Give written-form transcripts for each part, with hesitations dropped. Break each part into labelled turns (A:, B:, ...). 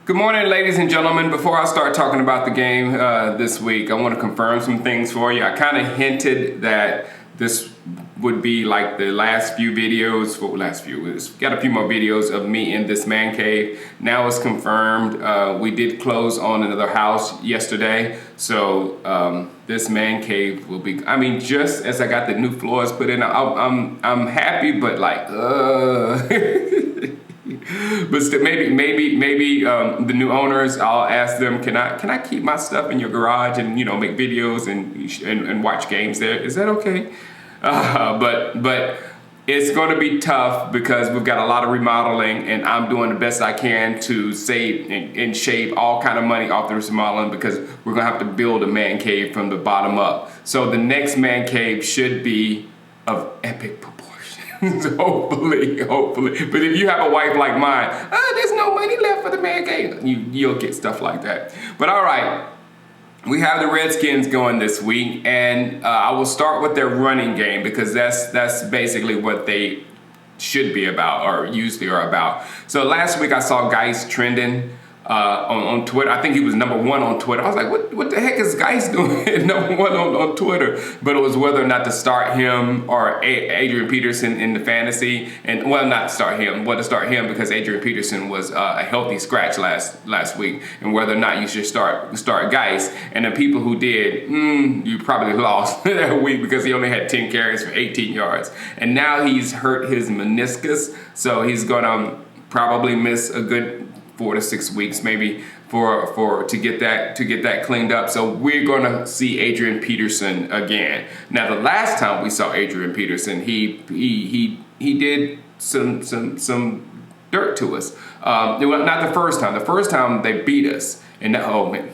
A: Good morning, ladies and gentlemen. Before I start talking about the game this week, I want to confirm some things for you. I kind of hinted that this would be like the last few videos. We've got a few more videos of me in this man cave. Now it's confirmed. We did close on another house yesterday, so this man cave will be. I mean, just as I got the new floors put in, I'm happy, but like, But still, maybe the new owners, I'll ask them, can I keep my stuff in your garage and make videos and watch games there? Is that okay? But it's going to be tough because we've got a lot of remodeling, and I'm doing the best I can to save and shave all kind of money off the remodeling because we're going to have to build a man cave from the bottom up. So the next man cave should be of epic proportions. hopefully. But if you have a wife like mine, there's no money left for the man cave, you'll get stuff like that. But all right, we have the Redskins going this week, and I will start with their running game because that's basically what they should be about, or usually are about. So last week I saw Geis trending on Twitter. I think he was #1 on Twitter. I was like, what the heck is Geis doing #1 on Twitter? But it was whether or not to start him or Adrian Peterson in the fantasy. And well, not to start him, but to start him because Adrian Peterson was a healthy scratch last week. And whether or not you should start Geis. And the people who did, you probably lost that week because he only had 10 carries for 18 yards. And now he's hurt his meniscus, so he's gonna probably miss a good 4 to 6 weeks maybe to get that cleaned up. So we're gonna see Adrian Peterson again. Now the last time we saw Adrian Peterson, he did some dirt to us. Not the first time. The first time they beat us, and oh man,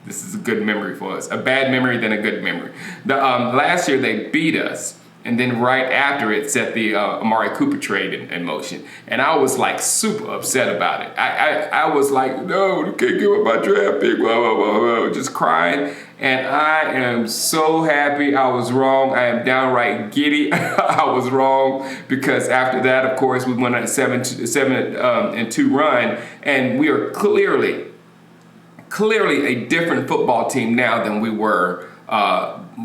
A: this is a good memory for us. A bad memory, then a good memory. The last year they beat us. And then right after it set the Amari Cooper trade in motion. And I was like super upset about it. I was like, no, you can't give up my draft pick, blah, blah, blah, blah, just crying. And I am so happy I was wrong. I am downright giddy. I was wrong because after that, of course, we went on a 7-2 run. And we are clearly a different football team now than we were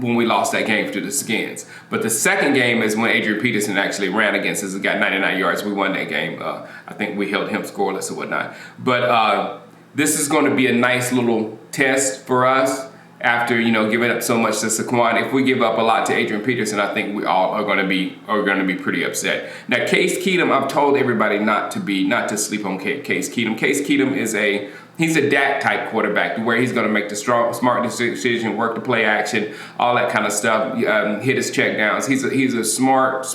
A: when we lost that game to the Skins. But the second game is when Adrian Peterson actually ran against us and got 99 yards. We won that game. I think we held him scoreless or whatnot. But this is going to be a nice little test for us after giving up so much to Saquon. If we give up a lot to Adrian Peterson, I think we all are going to be pretty upset. Now, Case Keenum, I've told everybody not to sleep on Case Keenum. Case Keenum he's a Dak type quarterback where he's going to make the smart decision, work the play action, all that kind of stuff, hit his check downs. He's a smart,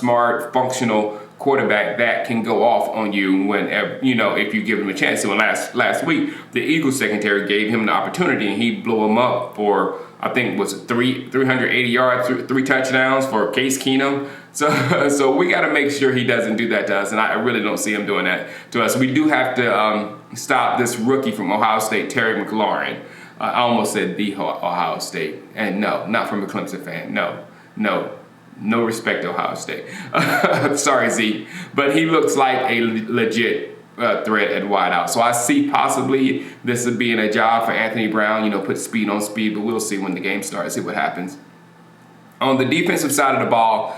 A: functional quarterback that can go off on you whenever, if you give him a chance. So last week, the Eagles secondary gave him the opportunity and he blew him up for, I think, was 380 yards, 3 touchdowns for Case Keenum. So we got to make sure he doesn't do that to us, and I really don't see him doing that to us. We do have to stop this rookie from Ohio State, Terry McLaurin. I almost said the Ohio State, and no, not from a Clemson fan. No respect to Ohio State. Sorry, Z, but he looks like a legit threat at wideout. So I see possibly this would being a job for Anthony Brown. Put speed on speed, but we'll see when the game starts. See what happens. On the defensive side of the ball,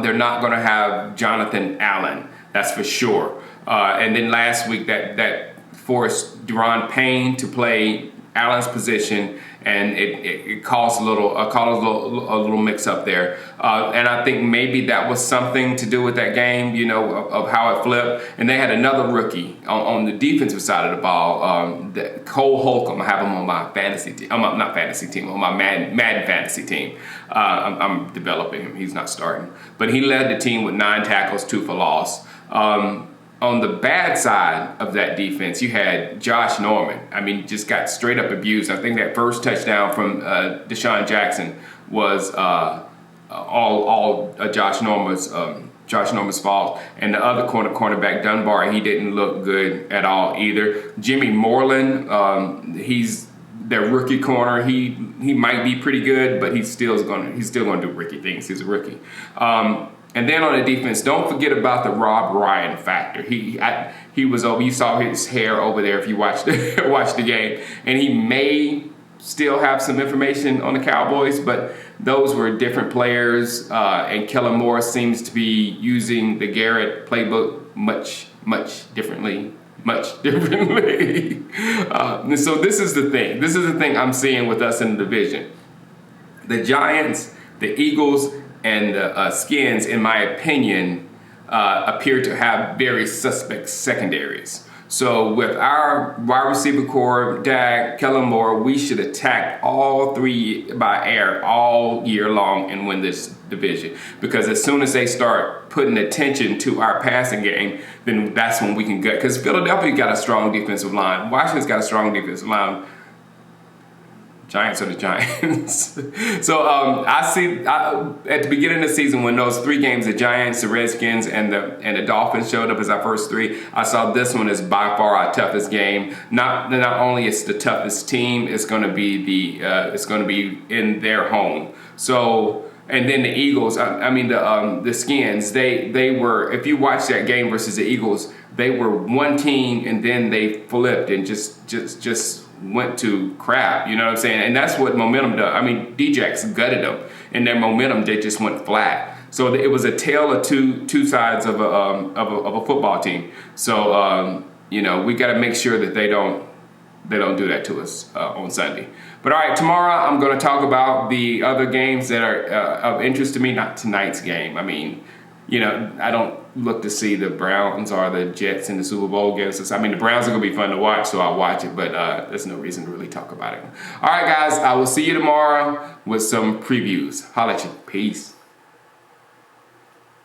A: they're not going to have Jonathan Allen. That's for sure. And then last week, that forced Deron Payne to play Allen's position, and it caused a little mix up there. And I think maybe that was something to do with that game, of how it flipped. And they had another rookie on the defensive side of the ball, Cole Holcomb. I have him on my fantasy team. On my Madden fantasy team. I'm developing him. He's not starting. But he led the team with 9 tackles, 2 for loss. On the bad side of that defense, you had Josh Norman. I mean, just got straight up abused. I think that first touchdown from Deshaun Jackson was all Josh Norman's fault. And the other cornerback, Dunbar, he didn't look good at all either. Jimmy Moreland, he's their rookie corner. He might be pretty good, but he's still going to do rookie things. He's a rookie. And then on the defense, don't forget about the Rob Ryan factor. He he was over. You saw his hair over there if you watched the game, and he may still have some information on the Cowboys, but those were different players. And Kellen Moore seems to be using the Garrett playbook much differently. And so this is the thing. This is the thing I'm seeing with us in the division. The Giants, the Eagles, and the Skins, in my opinion, appear to have very suspect secondaries. So with our wide receiver core, Dak, Kellen Moore, we should attack all three by air all year long and win this division. Because as soon as they start putting attention to our passing game, then that's when we can get. Because Philadelphia got a strong defensive line. Washington's got a strong defensive line. Giants are the Giants. So I see at the beginning of the season when those three games, the Giants, the Redskins, and the Dolphins showed up as our first three, I saw this one as by far our toughest game. Not only it's the toughest team, it's going to be in their home. So. And then the Eagles, the Skins, they were, if you watch that game versus the Eagles, they were one team and then they flipped and just went to crap, you know what I'm saying? And that's what momentum does. I mean, D-Jax gutted them, and their momentum, they just went flat. So it was a tale of two sides of a football team. So, we got to make sure that they don't do that to us on Sunday. But all right, tomorrow I'm going to talk about the other games that are of interest to me, not tonight's game. I mean, I don't look to see the Browns or the Jets in the Super Bowl games. I mean, the Browns are going to be fun to watch, so I'll watch it, but there's no reason to really talk about it. All right, guys, I will see you tomorrow with some previews. Holla at you. Peace.